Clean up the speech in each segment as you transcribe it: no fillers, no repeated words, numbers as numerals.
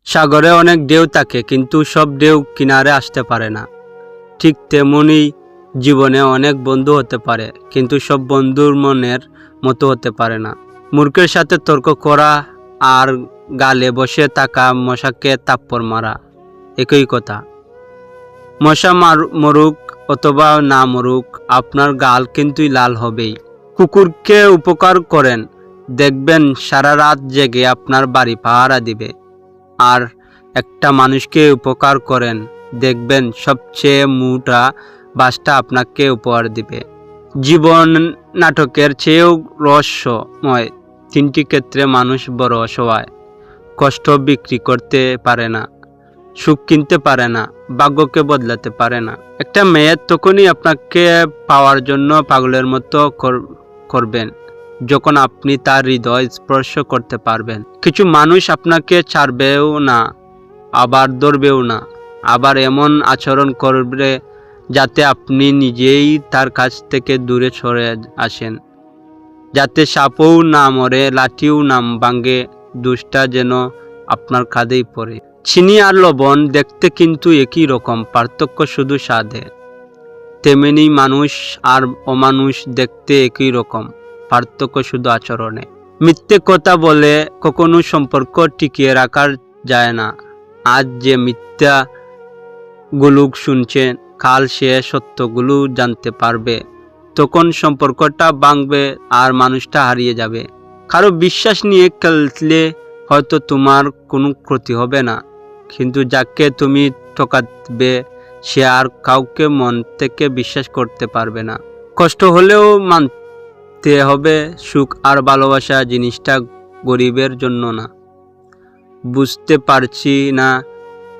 সাগরে অনেক ঢেউ থাকে, কিন্তু সব ঢেউ কিনারে আসতে পারে না। ঠিক তেমনি জীবনে অনেক বন্ধু হতে পারে, কিন্তু সব বন্ধুর মনের মতো হতে পারে না। মূর্খের সাথে তর্ক করা আর গালে বসে থাকা মশাকে থাপ্পড় মারা একই কথা। মশা মরুক অথবা না মরুক, আপনার গাল কিন্তু লাল হবেই। কুকুরকে উপকার করেন, দেখবেন সারা রাত জেগে আপনার বাড়ি পাহারা দিবে। আর একটা মানুষকে উপকার করেন, দেখবেন সবচেয়ে মোটা বাসটা আপনাকে উপহার দিবে। জীবন নাটকের চেয়েও রহস্যময়। তিনটি ক্ষেত্রে মানুষ বড় অসহায়। কষ্ট বিক্রি করতে পারে না, সুখ কিনতে পারে না, ভাগ্যকে বদলাতে পারে না। একটা মেয়ে তখনই আপনাকে পাওয়ার জন্য পাগলের মতো করবেন যখন আপনি তার হৃদয় স্পর্শ করতে পারবেন। কিছু মানুষ আপনাকে ছাড়বেও না, আবার ধরবেও না, আবার এমন আচরণ করবে যাতে আপনি নিজেই তার কাছ থেকে দূরে সরে আসেন। যাতে সাপও না মরে, লাঠিও না ভাঙে, দুষ্টা যেন আপনার কাঁধেই পড়ে। চিনি আর লবণ দেখতে কিন্তু একই রকম, পার্থক্য শুধু স্বাদে। তেমনি মানুষ আর অমানুষ দেখতে একই রকম, পার্থক্য শুধু আচরণে। মিথ্যে কথা বলে কখনো সম্পর্ক টিকিয়ে রাখা যায় না। আজ যে মিথ্যাগুলো শুনছেন, কাল সে সত্যগুলো জানতে পারবে। তখন সম্পর্কটা ভাঙবে আর মানুষটা হারিয়ে যাবে। কারো বিশ্বাস নিয়ে খেললে হয়তো তোমার কোনো ক্ষতি হবে না, কিন্তু যাকে তুমি ঠকাবে সে আর কাউকে মন থেকে বিশ্বাস করতে পারবে না। কষ্ট হলেও মানতে হবে, সুখ আর ভালোবাসা জিনিসটা গরিবের জন্য না। বুঝতে পারছি না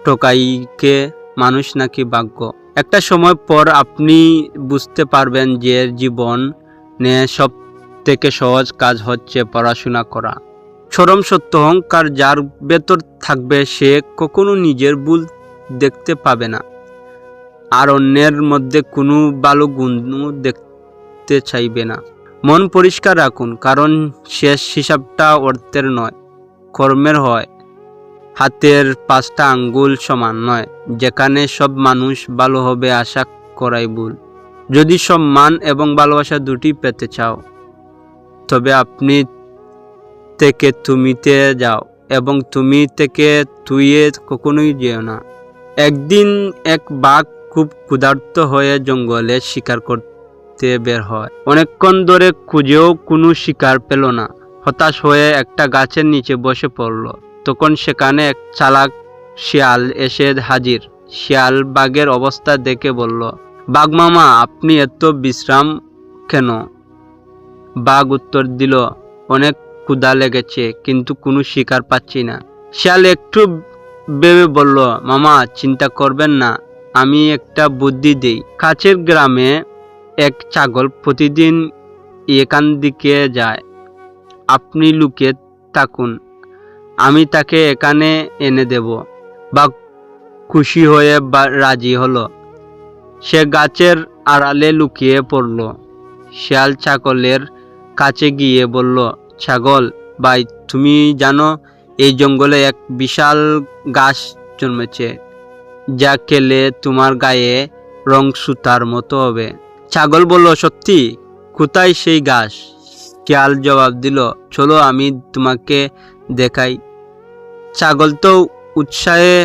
ঠকাইকে মানুষ নাকি ভাগ্য। একটা সময় পর আপনি বুঝতে পারবেন যে জীবনে সব থেকে সহজ কাজ হচ্ছে পড়াশোনা করা। চরম সত্য, অহংকার যার ভেতর থাকবে সে কখনো নিজের ভুল দেখতে পাবে না, আর অন্যের মধ্যে কোনো ভালো গুণ দেখতে চাইবে না। মন পরিষ্কার রাখুন, কারণ শেষ হিসাবটা অর্থের নয়, কর্মের হয়। হাতের 5টা আঙ্গুল সমান নয়। যেখানে সব মানুষ ভালো হবে আশা করাই ভুল। যদি সম্মান এবং ভালোবাসা দুটি পেতে চাও, তবে আপনি থেকে তুমিতে যাও, এবং তুমি থেকে তুইয়ে কখনোই যেও না। একদিন এক বাঘ খুব ক্ষুধার্ত হয়ে জঙ্গলে শিকার করতে বের হয়। অনেকক্ষণ ধরে খুঁজেও কোনো শিকার পেল না। হতাশ হয়ে একটা গাছের নিচে বসে পড়ল। তখন সেখানে এক চালাক শিয়াল এসে হাজির। শিয়াল বাঘের অবস্থা দেখে বলল, বাঘ মামা, আপনি এত বিশ্রাম কেন? বাঘ উত্তর দিল, অনেক ক্ষুধা লেগেছে, কিন্তু কোনো শিকার পাচ্ছি না। শিয়াল একটু ভেবে বলল, মামা চিন্তা করবেন না, আমি একটা বুদ্ধি দেই। কাছের গ্রামে এক ছাগল প্রতিদিন এখান দিকে যায়। আপনি লুকিয়ে থাকুন, আমি তাকে এখানে এনে দেব। বাঘ খুশি হয়ে রাজি হলো। সে গাছের আড়ালে লুকিয়ে পড়ল। শিয়াল ছাগলের কাছে গিয়ে বলল, ছাগল ভাই, তুমি জানো এই জঙ্গলে এক বিশাল গাছ জন্মেছে, যা খেলে তোমার গায়ে রং সুতার মতো হবে। ছাগল বলল, সত্যি? কোথায় সেই গাছ? শিয়াল জবাব দিল, চলো আমি তোমাকে দেখাই। ছাগল তো উৎসাহে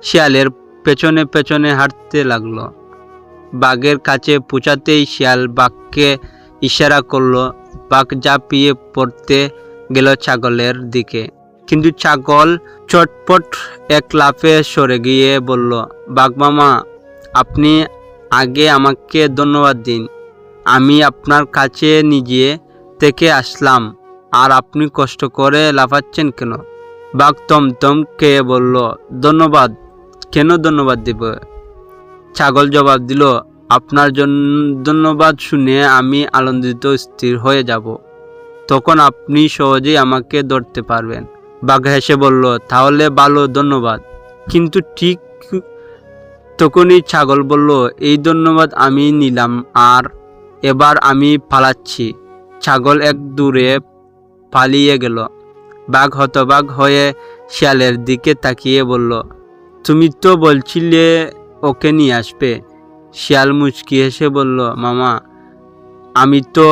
শিয়ালের পেছনে পেছনে হাঁটতে লাগলো। বাঘের কাছে পৌঁছাতেই শিয়াল বাঘকে ইশারা করলো। বাঘ ঝাঁপিয়ে পড়তে গেল ছাগলের দিকে, কিন্তু ছাগল চটপট এক লাফে সরে গিয়ে বলল, বাঘ মামা, আপনি আগে আমাকে ধন্যবাদ দিন। আমি আপনার কাছে নিজে থেকে আসলাম, আর আপনি কষ্ট করে লাফাচ্ছেন কেন? বাঘ থমথম খেয়ে বলল, ধন্যবাদ? কেন ধন্যবাদ দিব? ছাগল জবাব দিল, আপনার জন্য ধন্যবাদ শুনে আমি আনন্দিত স্থির হয়ে যাব। তখন আপনি সহজেই আমাকে ধরতে পারবেন। বাঘ হেসে বলল, তাহলে ভালো, ধন্যবাদ। কিন্তু ঠিক তখনই ছাগল বলল, এই ধন্যবাদ আমি নিলাম, আর এবার আমি পালাচ্ছি। ছাগল এক দূরে পালিয়ে গেল। বাঘ হতবাক হয়ে শিয়ালের দিকে তাকিয়ে বলল, তুমি তো বলছিলে ওকে নিয়ে আসবে। শিয়াল মুচকি হেসে বলল, মামা, আমি তো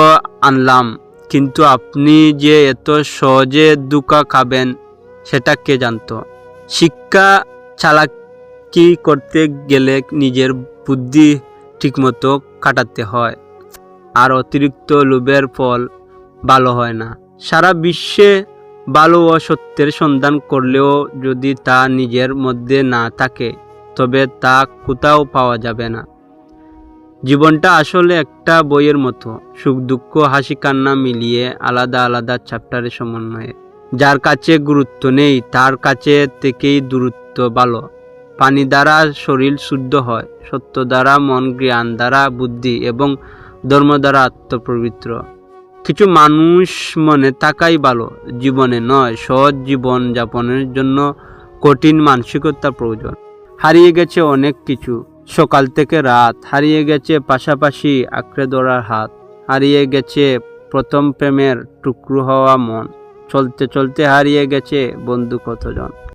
আনলাম, কিন্তু আপনি যে এত সহজে ধোঁকা খাবেন সেটা কে জানতো। শিক্ষা চালাকি করতে গেলে নিজের বুদ্ধি ঠিকমতো খাটাতে হয়, আর অতিরিক্ত লোভের ফল ভালো হয় না। সারা বিশ্বে ভালো ও সত্যের সন্ধান করলেও যদি তা নিজের মধ্যে না থাকে তবে তা কোথাও পাওয়া যাবে না। জীবনটা আসলে একটা বইয়ের মতো, সুখ দুঃখ হাসি কান্না মিলিয়ে আলাদা আলাদা চ্যাপ্টারের সমন্বয়ে। যার কাছে গুরুত্ব নেই তার কাছে থেকেই দূরত্ব ভালো। পানি দ্বারা শরীর শুদ্ধ হয়, সত্য দ্বারা মন, জ্ঞান দ্বারা বুদ্ধি এবং ধর্ম দ্বারা আত্মপবিত্র। কিছু মানুষ মনে থাকাই ভালো, জীবনে নয়। সহজ জীবন যাপনের জন্য কঠিন মানসিকতা প্রয়োজন। হারিয়ে গেছে অনেক কিছু, সকাল থেকে রাত। হারিয়ে গেছে পাশাপাশি আঁকড়ে ধরার হাত, হারিয়ে গেছে প্রথম প্রেমের টুকরো হওয়া মন। চলতে চলতে হারিয়ে গেছে বন্ধু কতজন।